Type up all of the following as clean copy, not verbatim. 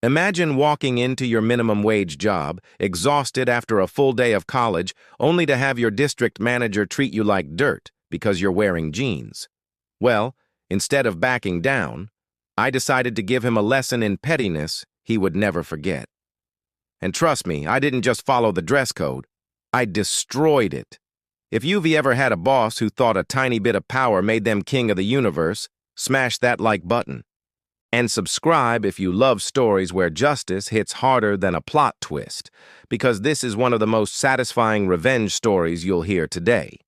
Imagine walking into your minimum wage job, exhausted after a full day of college, only to have your district manager treat you like dirt because you're wearing jeans. Well, instead of backing down, I decided to give him a lesson in pettiness he would never forget. And trust me, I didn't just follow the dress code. I destroyed it. If you've ever had a boss who thought a tiny bit of power made them king of the universe, smash that like button. And subscribe if you love stories where justice hits harder than a plot twist, because this is one of the most satisfying revenge stories you'll hear today.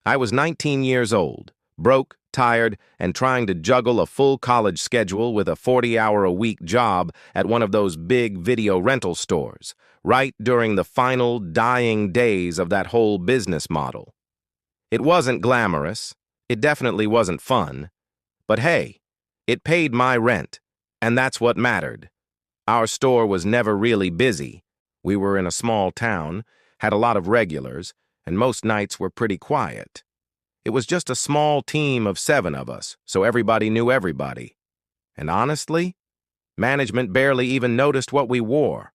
I was 19 years old, broke, tired, and trying to juggle a full college schedule with a 40-hour-a-week job at one of those big video rental stores, right during the final dying days of that whole business model. It wasn't glamorous, it definitely wasn't fun, but hey, it paid my rent, and that's what mattered. Our store was never really busy. We were in a small town, had a lot of regulars, and most nights were pretty quiet. It was just a small team of 7 of us, so everybody knew everybody. And honestly, management barely even noticed what we wore.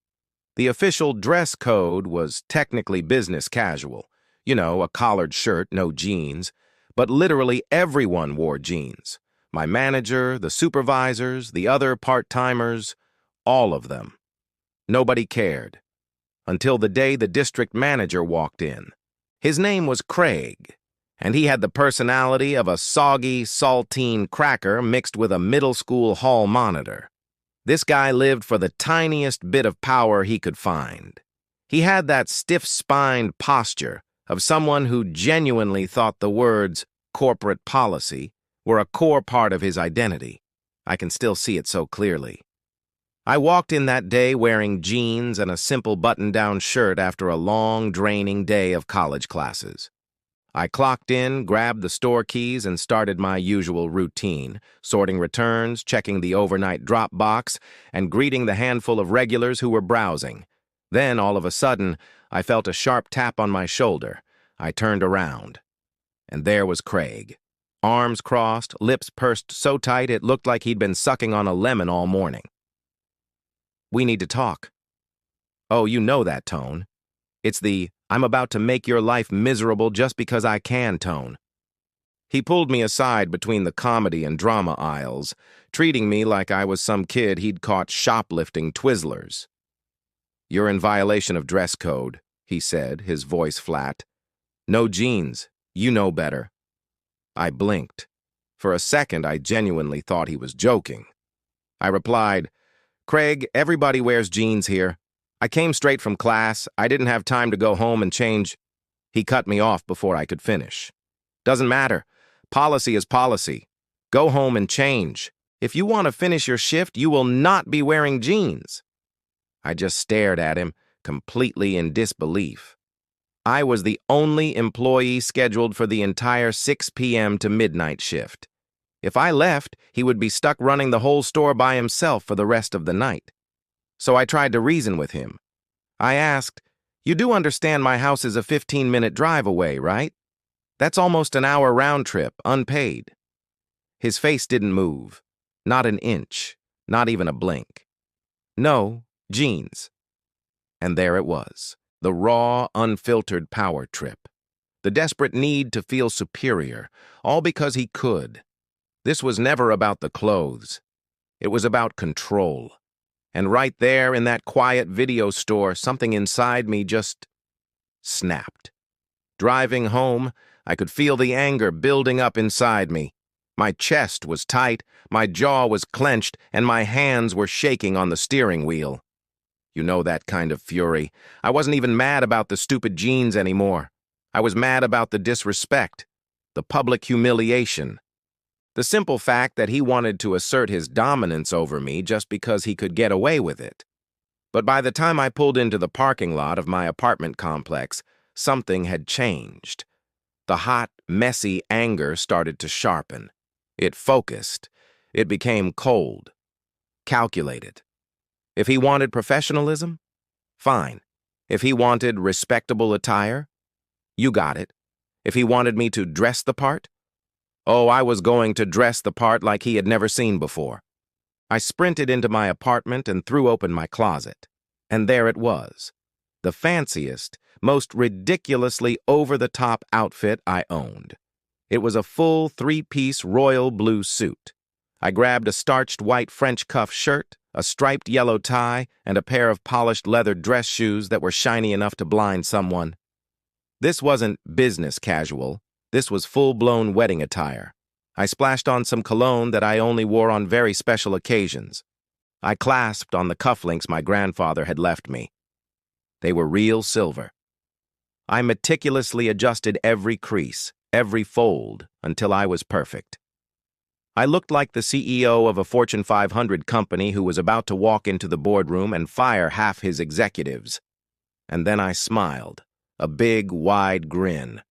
The official dress code was technically business casual. You know, a collared shirt, no jeans. But literally everyone wore jeans. My manager, the supervisors, the other part-timers, all of them. Nobody cared. Until the day the district manager walked in. His name was Craig, and he had the personality of a soggy, saltine cracker mixed with a middle school hall monitor. This guy lived for the tiniest bit of power he could find. He had that stiff-spined posture of someone who genuinely thought the words corporate policy were a core part of his identity. I can still see it so clearly. I walked in that day wearing jeans and a simple button-down shirt after a long, draining day of college classes. I clocked in, grabbed the store keys, and started my usual routine, sorting returns, checking the overnight drop box, and greeting the handful of regulars who were browsing. Then, all of a sudden, I felt a sharp tap on my shoulder. I turned around. And there was Craig. Arms crossed, lips pursed so tight it looked like he'd been sucking on a lemon all morning. "We need to talk." Oh, you know that tone. It's the, "I'm about to make your life miserable just because I can" tone. He pulled me aside between the comedy and drama aisles, treating me like I was some kid he'd caught shoplifting Twizzlers. "You're in violation of dress code," he said, his voice flat. "No jeans. You know better." I blinked. For a second, I genuinely thought he was joking. I replied, "Craig, everybody wears jeans here. I came straight from class. I didn't have time to go home and change." He cut me off before I could finish. "Doesn't matter. Policy is policy. Go home and change. If you want to finish your shift, you will not be wearing jeans." I just stared at him, completely in disbelief. I was the only employee scheduled for the entire 6 p.m. to midnight shift. If I left, he would be stuck running the whole store by himself for the rest of the night. So I tried to reason with him. I asked, "You do understand my house is a 15-minute drive away, right? That's almost an hour round trip, unpaid." His face didn't move. Not an inch. Not even a blink. "No, jeans." And there it was. The raw, unfiltered power trip. The desperate need to feel superior, all because he could. This was never about the clothes. It was about control. And right there in that quiet video store, something inside me just snapped. Driving home, I could feel the anger building up inside me. My chest was tight, my jaw was clenched, and my hands were shaking on the steering wheel. You know that kind of fury. I wasn't even mad about the stupid jeans anymore. I was mad about the disrespect, the public humiliation. The simple fact that he wanted to assert his dominance over me just because he could get away with it. But by the time I pulled into the parking lot of my apartment complex, something had changed. The hot, messy anger started to sharpen. It focused. It became cold, calculated. If he wanted professionalism, fine. If he wanted respectable attire, you got it. If he wanted me to dress the part, oh, I was going to dress the part like he had never seen before. I sprinted into my apartment and threw open my closet. And there it was, the fanciest, most ridiculously over-the-top outfit I owned. It was a full three-piece royal blue suit. I grabbed a starched white French cuff shirt, a striped yellow tie, and a pair of polished leather dress shoes that were shiny enough to blind someone. This wasn't business casual. This was full-blown wedding attire. I splashed on some cologne that I only wore on very special occasions. I clasped on the cufflinks my grandfather had left me. They were real silver. I meticulously adjusted every crease, every fold, until I was perfect. I looked like the CEO of a Fortune 500 company who was about to walk into the boardroom and fire half his executives. And then I smiled, a big, wide grin.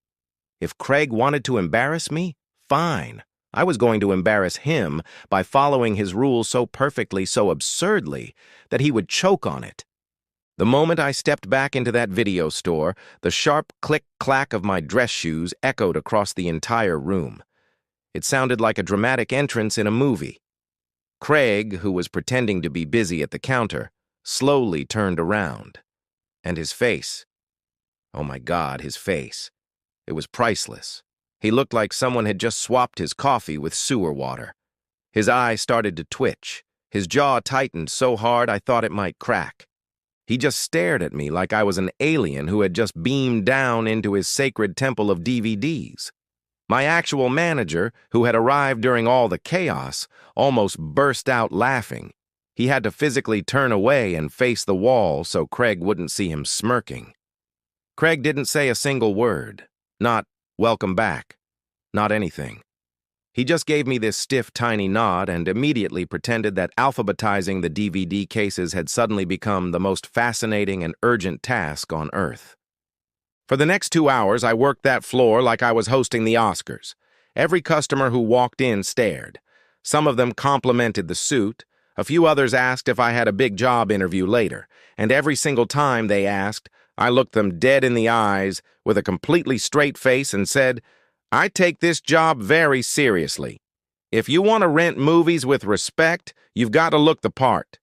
If Craig wanted to embarrass me, fine. I was going to embarrass him by following his rules so perfectly, so absurdly, that he would choke on it. The moment I stepped back into that video store, the sharp click-clack of my dress shoes echoed across the entire room. It sounded like a dramatic entrance in a movie. Craig, who was pretending to be busy at the counter, slowly turned around. And his face. Oh my God, his face. It was priceless. He looked like someone had just swapped his coffee with sewer water. His eye started to twitch. His jaw tightened so hard I thought it might crack. He just stared at me like I was an alien who had just beamed down into his sacred temple of DVDs. My actual manager, who had arrived during all the chaos, almost burst out laughing. He had to physically turn away and face the wall so Craig wouldn't see him smirking. Craig didn't say a single word. Not, "Welcome back." Not anything. He just gave me this stiff, tiny nod and immediately pretended that alphabetizing the DVD cases had suddenly become the most fascinating and urgent task on Earth. For the next 2 hours, I worked that floor like I was hosting the Oscars. Every customer who walked in stared. Some of them complimented the suit. A few others asked if I had a big job interview later. And every single time they asked, I looked them dead in the eyes with a completely straight face and said, "I take this job very seriously. If you want to rent movies with respect, you've got to look the part."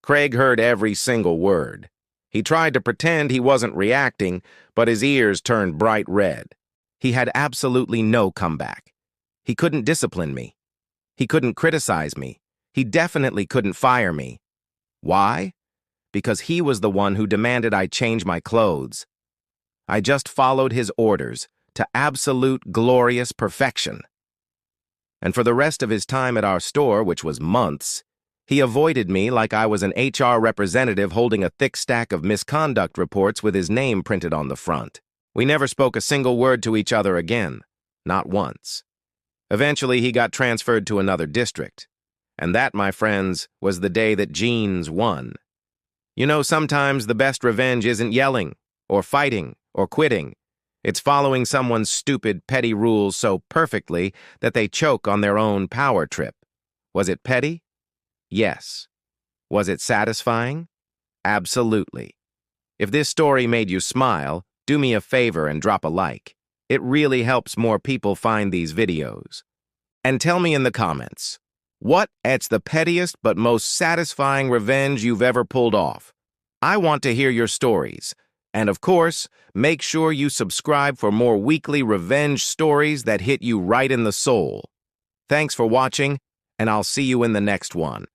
Craig heard every single word. He tried to pretend he wasn't reacting, but his ears turned bright red. He had absolutely no comeback. He couldn't discipline me. He couldn't criticize me. He definitely couldn't fire me. Why? Because he was the one who demanded I change my clothes. I just followed his orders to absolute glorious perfection. And for the rest of his time at our store, which was months, he avoided me like I was an HR representative holding a thick stack of misconduct reports with his name printed on the front. We never spoke a single word to each other again, not once. Eventually, he got transferred to another district. And that, my friends, was the day that jeans won. You know, sometimes the best revenge isn't yelling, or fighting, or quitting. It's following someone's stupid, petty rules so perfectly that they choke on their own power trip. Was it petty? Yes. Was it satisfying? Absolutely. If this story made you smile, do me a favor and drop a like. It really helps more people find these videos. And tell me in the comments, what's the pettiest but most satisfying revenge you've ever pulled off? I want to hear your stories. And of course, make sure you subscribe for more weekly revenge stories that hit you right in the soul. Thanks for watching, and I'll see you in the next one.